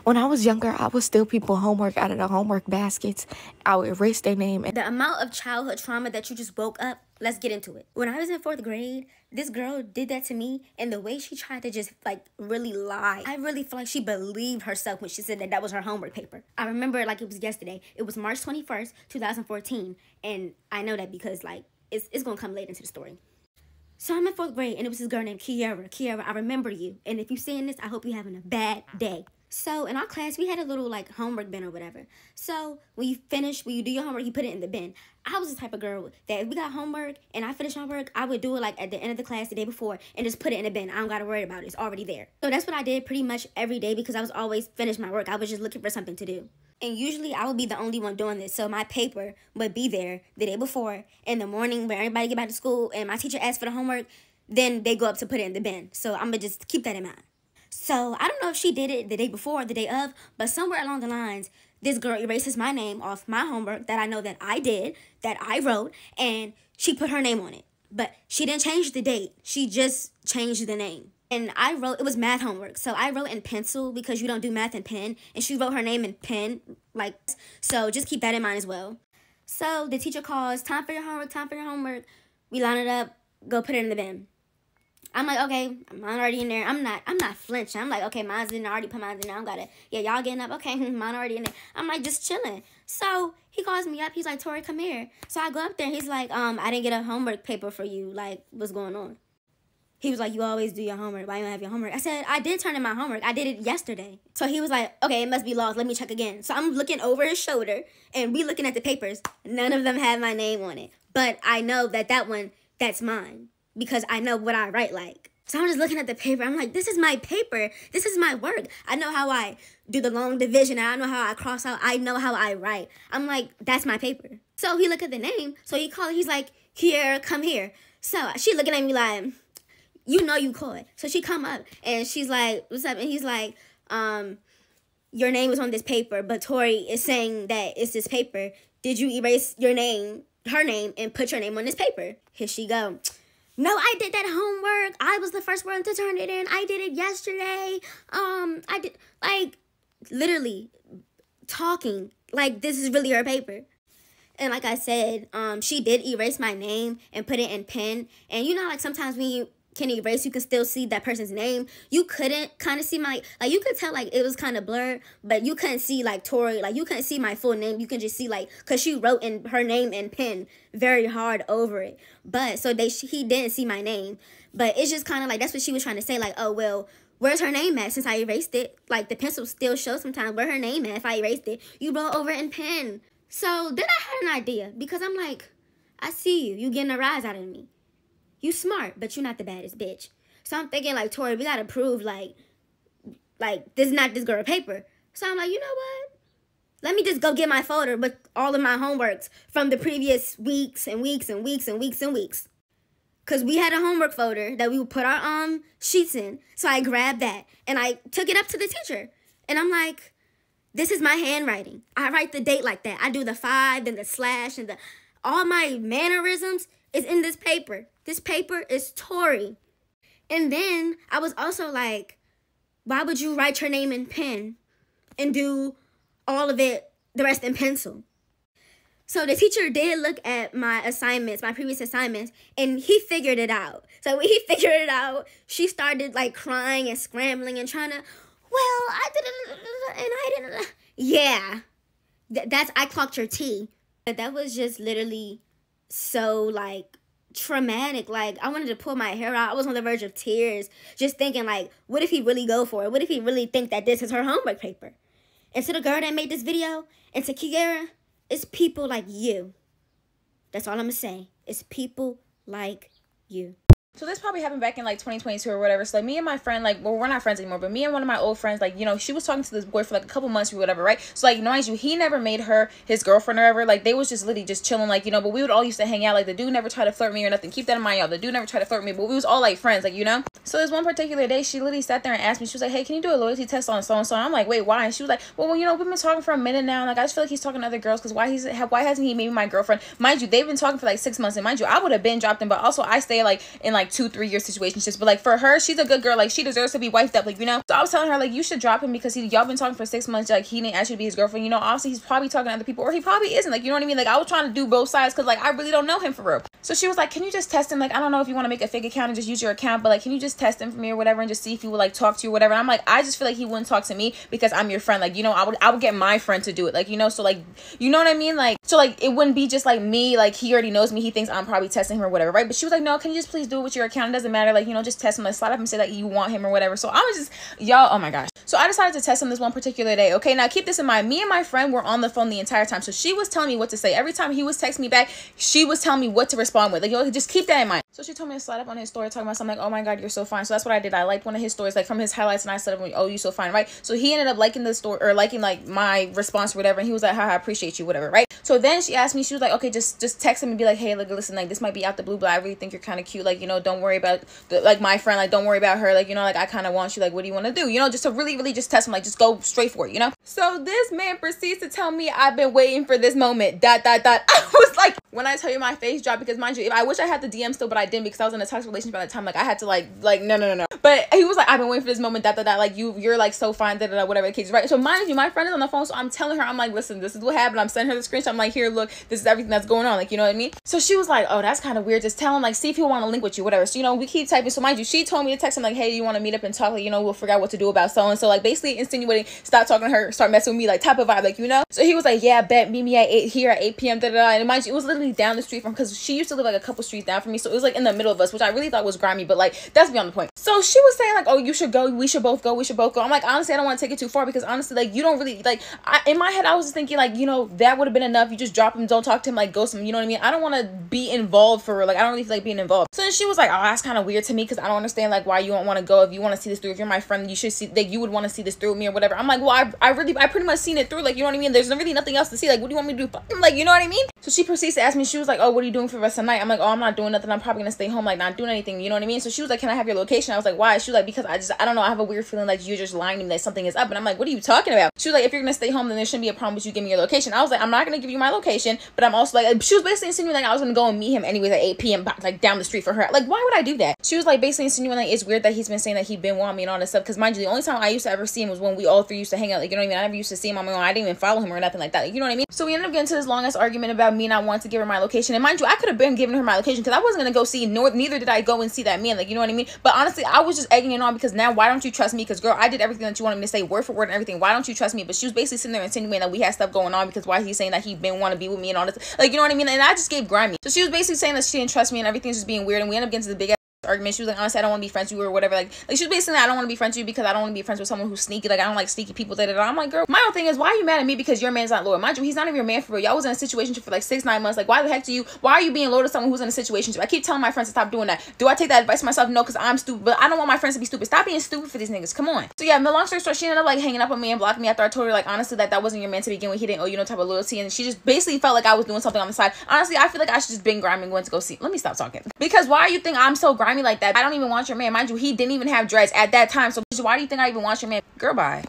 When I was younger, I would steal people homework out of the homework baskets. I would erase their name. The amount of childhood trauma that you just woke up, let's get into it. When I was in 4th grade, this girl did that to me, and the way she tried to just, like, really lie. I really feel like she believed herself when she said that that was her homework paper. I remember it like it was yesterday. It was March 21st, 2014, and I know that because, like, it's gonna come late into the story. So I'm in 4th grade, and it was this girl named Kiara. Kiara, I remember you, and if you're seeing this, I hope you're having a bad day. So in our class, we had a little, like, homework bin or whatever. So when you do your homework, you put it in the bin. I was the type of girl that if we got homework and I finished my work, I would do it, like, at the end of the class the day before and just put it in the bin. I don't got to worry about it. It's already there. So that's what I did pretty much every day because I was always finished my work. I was just looking for something to do. And usually I would be the only one doing this. So my paper would be there the day before in the morning when everybody get back to school and my teacher asked for the homework, then they go up to put it in the bin. So I'm going to just keep that in mind. So I don't know if she did it the day before or the day of, but somewhere along the lines, this girl erases my name off my homework that I know that I did, that I wrote, and she put her name on it. But she didn't change the date. She just changed the name. And I wrote, it was math homework. So I wrote in pencil because you don't do math in pen. And she wrote her name in pen, like, so just keep that in mind as well. So the teacher calls, time for your homework, time for your homework. We line it up, go put it in the bin. I'm like, okay, mine already in there. I'm not flinching. I'm like, okay, mine's in there. I already put mine in there. I don't gotta, yeah, y'all getting up. Okay, mine already in there. I'm like, just chilling. So he calls me up. He's like, Tori, come here. So I go up there. And he's like, I didn't get a homework paper for you. Like, what's going on? He was like, you always do your homework. Why you don't have your homework? I said, I did turn in my homework. I did it yesterday. So he was like, okay, it must be lost. Let me check again. So I'm looking over his shoulder, and we looking at the papers. None of them have my name on it. But I know that one, that's mine. Because I know what I write like. So I'm just looking at the paper. I'm like, this is my paper. This is my work. I know how I do the long division. I know how I cross out. I know how I write. I'm like, that's my paper. So he look at the name. So he called. He's like, here, come here. So she looking at me like, you know you called. So she come up and she's like, what's up? And he's like, your name was on this paper, but Tori is saying that it's this paper. Did you erase your name, her name, and put your name on this paper? Here she go. No, I did that homework. I was the first one to turn it in. I did it yesterday. I did, like, literally talking like this is really her paper. And like I said, she did erase my name and put it in pen. And you know, like sometimes when you can erase, you can still see that person's name. You couldn't kind of see my, like, you could tell, like, it was kind of blurred, but you couldn't see, like, Tori, like, you couldn't see my full name. You can just see, like, because she wrote in her name in pen very hard over it. But, so he didn't see my name. But it's just kind of, like, that's what she was trying to say, like, oh, well, where's her name at since I erased it? Like, the pencil still shows sometimes where her name at if I erased it. You wrote over it in pen. So then I had an idea, because I'm like, I see you. You getting a rise out of me. You smart, but you're not the baddest bitch. So I'm thinking, like, Tori, we gotta prove, like, this is not this girl paper. So I'm like, you know what? Let me just go get my folder with all of my homeworks from the previous weeks and weeks and weeks and weeks and weeks. Because we had a homework folder that we would put our sheets in. So I grabbed that, and I took it up to the teacher. And I'm like, this is my handwriting. I write the date like that. I do the 5 and the slash and all my mannerisms is in this paper. This paper is Tori. And then I was also like, why would you write your name in pen and do all of it, the rest in pencil? So the teacher did look at my assignments, my previous assignments, and he figured it out. So when he figured it out, she started like crying and scrambling and trying to, well, I did it, and I didn't. Yeah, I clocked your T. But that was just literally so like traumatic. Like, I wanted to pull my hair out. I was on the verge of tears, just thinking, like, what if he really go for it? What if he really think that this is her homework paper? And to the girl that made this video, and to Kiara, it's people like you. That's all I'm gonna say. It's people like you. So this probably happened back in like 2022 or whatever. So like me and my friend, like, well, we're not friends anymore, but me and one of my old friends, like, you know, she was talking to this boy for like a couple months or whatever, right? So like, mind you, he never made her his girlfriend or ever. Like, they was just literally just chilling, like, you know, but we would all used to hang out. Like, the dude never tried to flirt with me or nothing. Keep that in mind, y'all. The dude never tried to flirt with me, but we was all like friends, like, you know? So this one particular day, she literally sat there and asked me, she was like, hey, can you do a loyalty test on so-and-so? And I'm like, wait, why? And she was like, well, you know, we've been talking for a minute now. And like, I just feel like he's talking to other girls, because why hasn't he made me my girlfriend? Mind you, they've been talking for like 6 months. And mind you, I would have been dropped him, but also I stay like in like like 2-3 year situationships, but like for her, she's a good girl, like she deserves to be wifed up, like, you know. So I was telling her like, you should drop him because y'all been talking for 6 months, like he didn't actually be his girlfriend, you know. Obviously he's probably talking to other people, or he probably isn't, like, you know what I mean. Like I was trying to do both sides because like I really don't know him for real. So she was like, can you just test him? Like I don't know if you want to make a fake account and just use your account, but like can you just test him for me or whatever and just see if he would like talk to you or whatever. And I'm like, I just feel like he wouldn't talk to me because I'm your friend, like, you know. I would get my friend to do it, like, you know. So like, you know what I mean, like, so like it wouldn't be just like me, like he already knows me, he thinks I'm probably testing him or whatever, right? But she was like, no, can you just please do it with your account? It doesn't matter, like, you know, just test him, like slide up and say that you want him or whatever. So I was just, y'all, oh my gosh. So I decided to test him this one particular day. Okay, now keep this in mind, me and my friend were on the phone the entire time, so she was telling me what to say. Every time he was texting me back, she was telling me what to respond with, like, yo, just keep that in mind. So she told me to slide up on his story talking about something, like, oh my god, you're so fine. So that's what I did. I liked one of his stories, like from his highlights, and I said, oh, you so fine, right? So he ended up liking the story, or liking like my response or whatever, and he was like, haha, I appreciate you, whatever, right? So then she asked me, she was like, okay, just text him and be like, hey, look, listen, like this might be out the blue, but I really think you're kind of cute, like, you know, don't worry about like my friend, like don't worry about her, like, you know, like I kind of want you, like what do you want to do, you know, just to really just test him, like just go straight for it, you know. So this man proceeds to tell me, I've been waiting for this moment, ... I was like, when I tell you, my face dropped, because mind you, if I wish I had the DM still, but I didn't because I was in a toxic relationship at the time, like I had to like no, but he was like, I've been waiting for this moment, ... like you're like so fine, whatever the case, right? So mind you, my friend is on the phone, so I'm telling her, I'm like, listen, this is what happened. I'm sending her the screenshot. I'm like, here, look, this is everything that's going on, like, you know what I mean? So she was like, oh, that's kind of weird, just tell him, like, see if he'll want to link with you, whatever. So, you know, we keep typing. So mind you, she told me to text him like, hey, do you want to meet up and talk, like, you know, we'll figure out what to do about so and so, like basically insinuating, stop talking to her, start messing with me, like type of vibe, like, you know. So he was like, yeah, bet, meet me at 8 here at 8 p.m. And mind you, it was literally down the street from, because she used to live like a couple streets down from me, so it was like in the middle of us, which I really thought was grimy, but like that's beyond the point. So she was saying like, oh, you should go, we should both go. I'm like, honestly, I don't want to take it too far, because honestly, like, you don't really like, in my head I was just thinking like, you know, that would have been enough. You just drop him, don't talk to him, like ghost him, you know what I mean? I don't want to be involved for real, like I don't really feel like being involved. So then she was like, oh, that's kind of weird to me, because I don't understand like why you don't want to go. If you want to see this through, if you're my friend, you should see, like you would want to see this through with me or whatever. I'm like, well, I pretty much seen it through, like, you know what I mean? There's really nothing else to see, like what do you want me to do? Fuck him, like, you know what I mean? So she proceeds to ask me, she was like, oh, what are you doing for the rest of the night? I'm like, oh, I'm not doing nothing, I'm probably gonna stay home, like not doing anything, you know what I mean? So she was like, can I have your location? I was like, why? She was like, because I don't know, I have a weird feeling like you're just lying to me that something is up. And I'm like, what are you talking about? She was like, if you're gonna stay home, then there shouldn't be a problem with you giving me your location. I was like, I'm not gonna give you my location, but I'm also like, she was basically insinuating like I was gonna go and meet him anyways at 8 p.m. like down the street for her. Like, why would I do that? She was like basically insinuating like it's weird that he's been saying that he been wanting me and all this stuff, because mind you, the only time I used to ever see him was when we all three used to hang out, like, you know what I mean? I never used to see him on my own. I didn't even follow him or nothing like that, like, you know what I mean? So we ended up getting to this long ass argument about me not wanting to give her my location. And mind you, I could have been giving her my location because I wasn't gonna go see, neither did I go and see that man, like, you know what I mean? But honestly, I was just egging it on, because now why don't you trust me? Because girl, I did everything that you wanted me to say, word for word and everything. Why don't you trust me? But she was basically sitting there insinuating that we had stuff going on, because why he's saying that he been want to be with me and all this, like, you know what I mean? And I just gave grimy. So she was basically saying that she didn't trust me and everything's just being weird, and we ended up getting to the big argument. She was like, honestly, I don't want to be friends with you or whatever, like she was basically saying I don't want to be friends with you because I don't want to be friends with someone who's sneaky, like I don't like sneaky people, I'm like, girl, my whole thing is, why are you mad at me because your man's not loyal? Mind you, he's not even your man for real. Y'all was in a situation for like 6-9 months, like why the heck why are you being loyal to someone who's in a situation? I keep telling my friends to stop doing that. Do I take that advice myself? No, because I'm stupid, but I don't want my friends to be stupid. Stop being stupid for these niggas, come on. So yeah, the long story short, she ended up like hanging up on me and blocking me after I told her like, honestly, that wasn't your man to begin with. He didn't owe you no type of loyalty, and she just basically felt like I was doing something on the side. Honestly, I feel like I should just been grimy and went to go see. Let me stop talking, because why you think I'm so grimy like that? I don't even want your man. Mind you, he didn't even have dreads at that time, so why do you think I even want your man? Girl, bye.